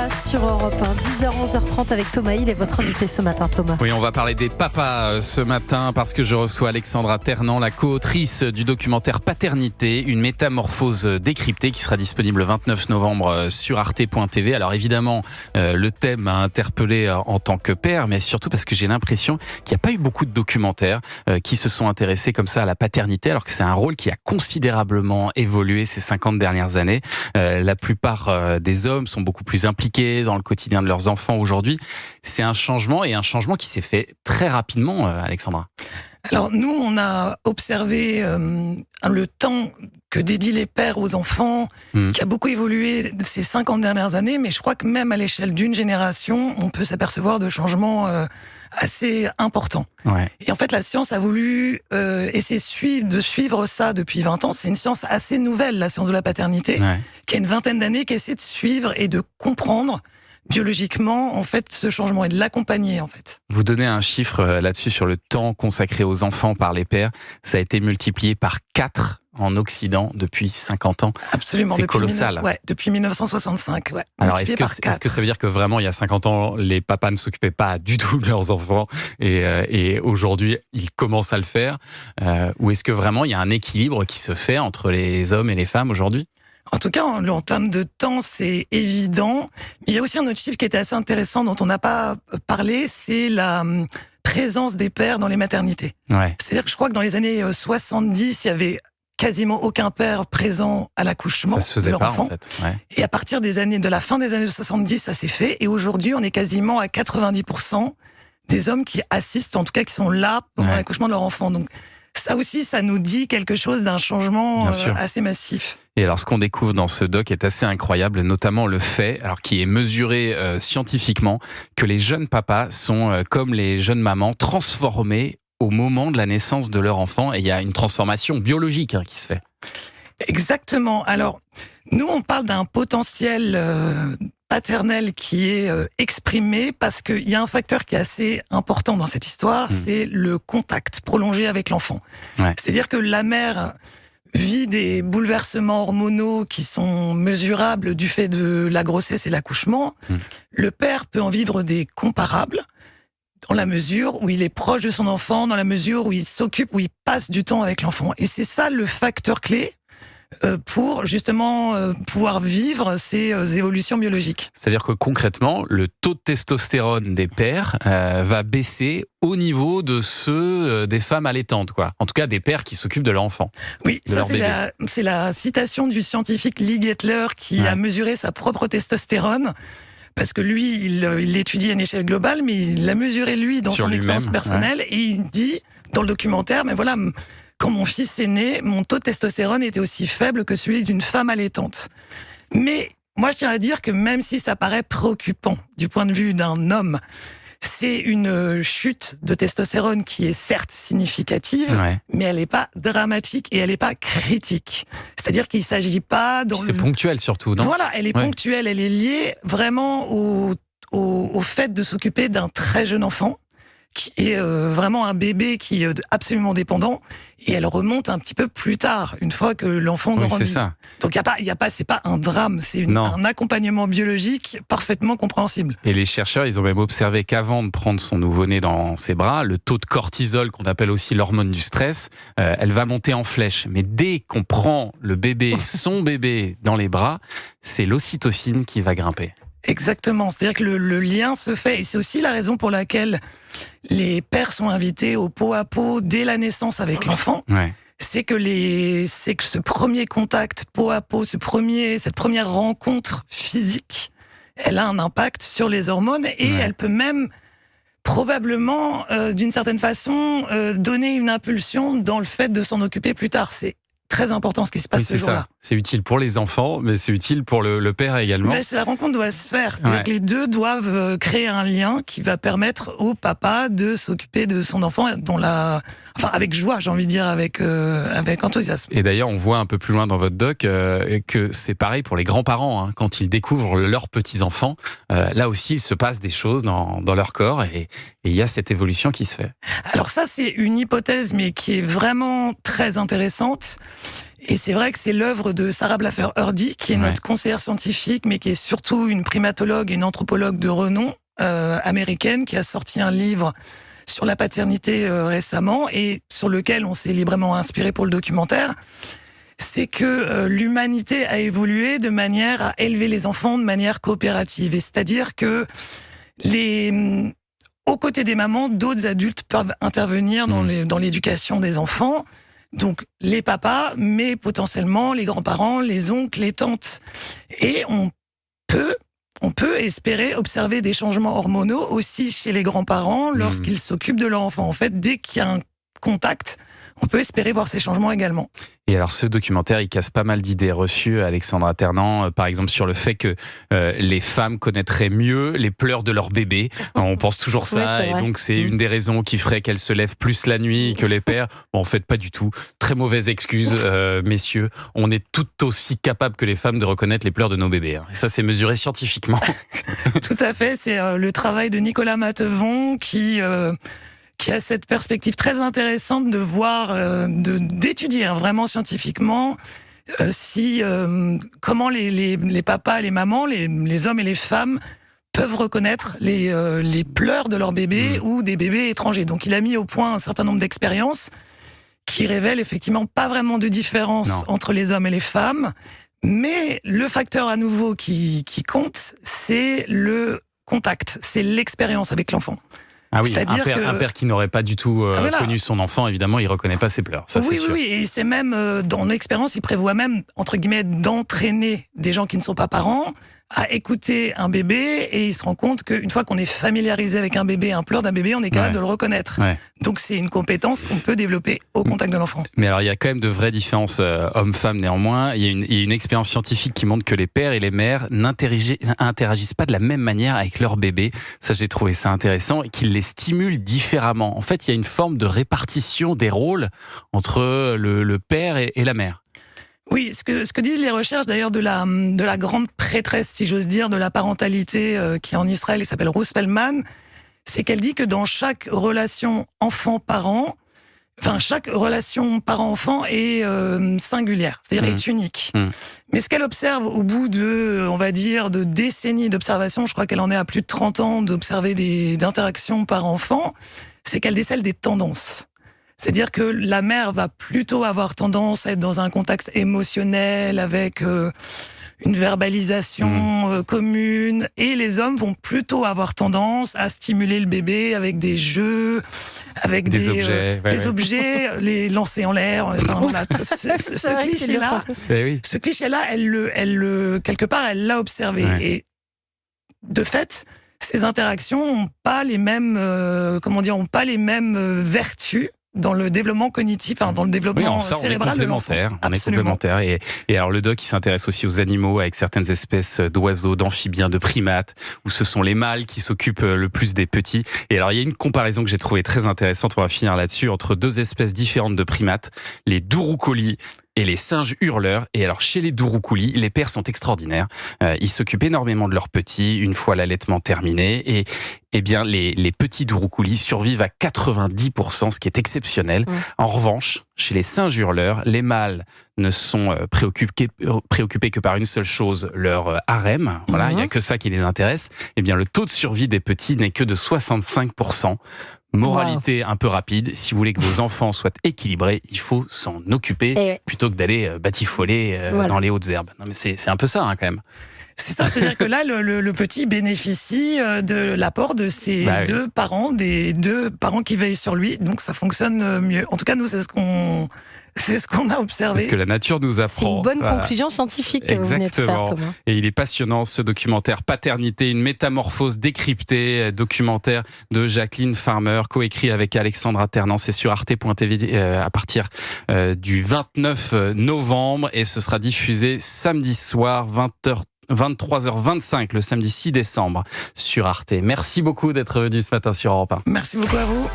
Papa sur Europe 1, 10h, 11h30 avec Thomas Hill et votre invité ce matin, Thomas. Oui, on va parler des papas ce matin parce que je reçois Alexandra Ternant, la co-autrice du documentaire Paternité, une métamorphose décryptée qui sera disponible le 29 novembre sur arte.tv. Alors évidemment, le thème m'a interpellé en tant que père, mais surtout parce que j'ai l'impression qu'il n'y a pas eu beaucoup de documentaires qui se sont intéressés comme ça à la paternité, alors que c'est un rôle qui a considérablement évolué ces 50 dernières années. La plupart des hommes sont beaucoup plus impliqués dans le quotidien de leurs enfants aujourd'hui. C'est un changement qui s'est fait très rapidement, Alexandra. Alors nous, on a observé le temps que dédient les pères aux enfants, qui a beaucoup évolué ces 50 dernières années, mais je crois que même à l'échelle d'une génération, on peut s'apercevoir de changements assez importants. Ouais. Et en fait, la science a voulu essayer de suivre ça depuis 20 ans. C'est une science assez nouvelle, la science de la paternité, qui a une vingtaine d'années, qui essaie de suivre et de comprendre biologiquement, en fait, ce changement et de l'accompagner, en fait. Vous donnez un chiffre là-dessus sur le temps consacré aux enfants par les pères. Ça a été multiplié par 4 en Occident depuis 50 ans. Absolument. C'est colossal. Depuis 1965. Ouais. Alors, est-ce que ça veut dire que vraiment, il y a 50 ans, les papas ne s'occupaient pas du tout de leurs enfants et aujourd'hui, ils commencent à le faire ou est-ce que vraiment, il y a un équilibre qui se fait entre les hommes et les femmes aujourd'hui ? En tout cas, en termes de temps, c'est évident. Il y a aussi un autre chiffre qui était assez intéressant dont on n'a pas parlé, c'est la présence des pères dans les maternités. Ouais. C'est-à-dire que je crois que dans les années 70, il y avait quasiment aucun père présent à l'accouchement de leur enfant. En fait. Ouais. Et à partir de la fin des années 70, ça s'est fait. Et aujourd'hui, on est quasiment à 90% des hommes qui assistent, en tout cas qui sont là pendant l'accouchement de leur enfant. Donc ça aussi, ça nous dit quelque chose d'un changement assez massif. Et alors, ce qu'on découvre dans ce doc est assez incroyable, notamment le fait, alors qui est mesuré scientifiquement, que les jeunes papas sont, comme les jeunes mamans, transformés au moment de la naissance de leur enfant. Et il y a une transformation biologique qui se fait. Exactement. Alors, nous, on parle d'un potentiel paternel qui est exprimé parce qu'il y a un facteur qui est assez important dans cette histoire, c'est le contact prolongé avec l'enfant. Ouais. C'est-à-dire que la mère vit des bouleversements hormonaux qui sont mesurables du fait de la grossesse et l'accouchement. Le père peut en vivre des comparables dans la mesure où il est proche de son enfant, dans la mesure où il s'occupe, où il passe du temps avec l'enfant. Et c'est ça le facteur clé pour justement pouvoir vivre ces évolutions biologiques. C'est-à-dire que concrètement, le taux de testostérone des pères va baisser au niveau de ceux des femmes allaitantes, quoi. En tout cas, des pères qui s'occupent de leur enfant. Oui, ça c'est la citation du scientifique Lee Gettler qui a mesuré sa propre testostérone. Parce que lui, il l'étudie à une échelle globale, mais il l'a mesuré lui dans son expérience personnelle. Et il dit dans le documentaire, mais voilà, quand mon fils est né, mon taux de testostérone était aussi faible que celui d'une femme allaitante. Mais moi, je tiens à dire que même si ça paraît préoccupant du point de vue d'un homme, c'est une chute de testostérone qui est certes significative, mais elle n'est pas dramatique et elle n'est pas critique. C'est-à-dire qu'il ne s'agit pas... C'est ponctuel surtout, non ? Voilà, elle est ponctuelle, elle est liée vraiment au fait de s'occuper d'un très jeune enfant, qui est vraiment un bébé qui est absolument dépendant, et elle remonte un petit peu plus tard, une fois que l'enfant grandit. C'est ça. Donc c'est pas un drame, c'est un accompagnement biologique parfaitement compréhensible. Et les chercheurs, ils ont même observé qu'avant de prendre son nouveau-né dans ses bras, le taux de cortisol, qu'on appelle aussi l'hormone du stress, elle va monter en flèche. Mais dès qu'on prend le bébé, son bébé dans les bras, c'est l'ocytocine qui va grimper. Exactement, c'est-à-dire que le lien se fait, et c'est aussi la raison pour laquelle les pères sont invités au pot à pot dès la naissance avec l'enfant. C'est que ce premier contact pot à pot, cette première rencontre physique, elle a un impact sur les hormones et elle peut même probablement, d'une certaine façon, donner une impulsion dans le fait de s'en occuper plus tard. C'est très important ce qui se passe ce jour-là. C'est utile pour les enfants, mais c'est utile pour le père également. Mais la rencontre doit se faire. C'est-à-dire que les deux doivent créer un lien qui va permettre au papa de s'occuper de son enfant avec joie, j'ai envie de dire, avec enthousiasme. Et d'ailleurs, on voit un peu plus loin dans votre doc que c'est pareil pour les grands-parents. Quand ils découvrent leurs petits-enfants, là aussi, il se passe des choses dans leur corps et il y a cette évolution qui se fait. Alors ça, c'est une hypothèse, mais qui est vraiment très intéressante. Et c'est vrai que c'est l'œuvre de Sarah Blaffer-Hrdy, qui est notre conseillère scientifique, mais qui est surtout une primatologue et une anthropologue de renom américaine, qui a sorti un livre sur la paternité récemment et sur lequel on s'est librement inspiré pour le documentaire. C'est que l'humanité a évolué de manière à élever les enfants de manière coopérative. Et c'est-à-dire que aux côtés des mamans, d'autres adultes peuvent intervenir dans l'éducation des enfants. Donc les papas, mais potentiellement les grands-parents, les oncles, les tantes. Et on peut espérer observer des changements hormonaux aussi chez les grands-parents lorsqu'ils s'occupent de leur enfant. En fait, dès qu'il y a un contact, on peut espérer voir ces changements également. Et alors ce documentaire, il casse pas mal d'idées reçues, Alexandra Ternant, par exemple sur le fait que les femmes connaîtraient mieux les pleurs de leur bébé. On pense toujours ça, et donc c'est une des raisons qui ferait qu'elles se lèvent plus la nuit que les pères. Bon, en fait, pas du tout. Très mauvaise excuse, messieurs. On est tout aussi capables que les femmes de reconnaître les pleurs de nos bébés. Et ça, c'est mesuré scientifiquement. Tout à fait, c'est le travail de Nicolas Mathevon qui a cette perspective très intéressante de voir, d'étudier vraiment scientifiquement comment les papas, les mamans, les hommes et les femmes peuvent reconnaître les pleurs de leurs bébés ou des bébés étrangers. Donc il a mis au point un certain nombre d'expériences qui révèlent effectivement pas vraiment de différence entre les hommes et les femmes, mais le facteur à nouveau qui compte, c'est le contact, c'est l'expérience avec l'enfant. Ah oui, un père qui n'aurait pas du tout connu son enfant, évidemment, il reconnaît pas ses pleurs. Ça, c'est sûr. Oui, et c'est même, dans l'expérience, il prévoit même, entre guillemets, d'entraîner des gens qui ne sont pas parents à écouter un bébé, et il se rend compte qu'une fois qu'on est familiarisé avec un bébé, un pleur d'un bébé, on est capable de le reconnaître. Donc c'est une compétence qu'on peut développer au contact de l'enfant. Mais alors il y a quand même de vraies différences hommes-femmes néanmoins. Il y a une expérience scientifique qui montre que les pères et les mères n'interagissent pas de la même manière avec leur bébé. Ça, j'ai trouvé ça intéressant, et qu'ils les stimulent différemment. En fait, il y a une forme de répartition des rôles entre le père et la mère. Oui, ce que disent les recherches d'ailleurs de la grande prêtresse, si j'ose dire, de la parentalité qui est en Israël, et s'appelle Ruth Spellman, c'est qu'elle dit que dans chaque relation enfant-parent, chaque relation parent-enfant est singulière, c'est-à-dire est unique. Mais ce qu'elle observe au bout de décennies d'observation, je crois qu'elle en est à plus de 30 ans d'observer d'interactions parent-enfant, c'est qu'elle décèle des tendances. C'est-à-dire que la mère va plutôt avoir tendance à être dans un contexte émotionnel avec une verbalisation commune, et les hommes vont plutôt avoir tendance à stimuler le bébé avec des jeux, avec des objets, les lancer en l'air. Voilà, ce cliché-là, elle quelque part, elle l'a observé. Et de fait, ces interactions n'ont pas les mêmes, vertus dans le développement cognitif, dans le développement cérébral de l'enfant. On est complémentaires. Et alors le doc, il s'intéresse aussi aux animaux, avec certaines espèces d'oiseaux, d'amphibiens, de primates, où ce sont les mâles qui s'occupent le plus des petits. Et alors il y a une comparaison que j'ai trouvée très intéressante, on va finir là-dessus, entre deux espèces différentes de primates, les douroucolis et les singes hurleurs. Et alors, chez les douroucolis, les pères sont extraordinaires. Ils s'occupent énormément de leurs petits une fois l'allaitement terminé. Et bien, les petits douroucolis survivent à 90%, ce qui est exceptionnel. En revanche, chez les singes hurleurs, les mâles ne sont préoccupés que par une seule chose, leur harem. Voilà, il n'y a que ça qui les intéresse. Et bien, le taux de survie des petits n'est que de 65%. Moralité un peu rapide, si vous voulez que vos enfants soient équilibrés, il faut s'en occuper plutôt que d'aller batifoler dans les hautes herbes. Non, mais c'est un peu ça quand même. C'est ça, c'est-à-dire que là, le petit bénéficie de l'apport de ses deux parents, des deux parents qui veillent sur lui, donc ça fonctionne mieux. En tout cas, nous, c'est ce qu'on a observé. C'est ce que la nature nous apprend. C'est une bonne conclusion scientifique que vous venez de faire, Thomas. Et il est passionnant, ce documentaire Paternité, une métamorphose décryptée, documentaire de Jacqueline Farmer, coécrit avec Alexandra Ternant. C'est sur arte.tv à partir du 29 novembre, et ce sera diffusé samedi soir, 23h25, le samedi 6 décembre sur Arte. Merci beaucoup d'être venu ce matin sur Europe 1. Merci beaucoup à vous.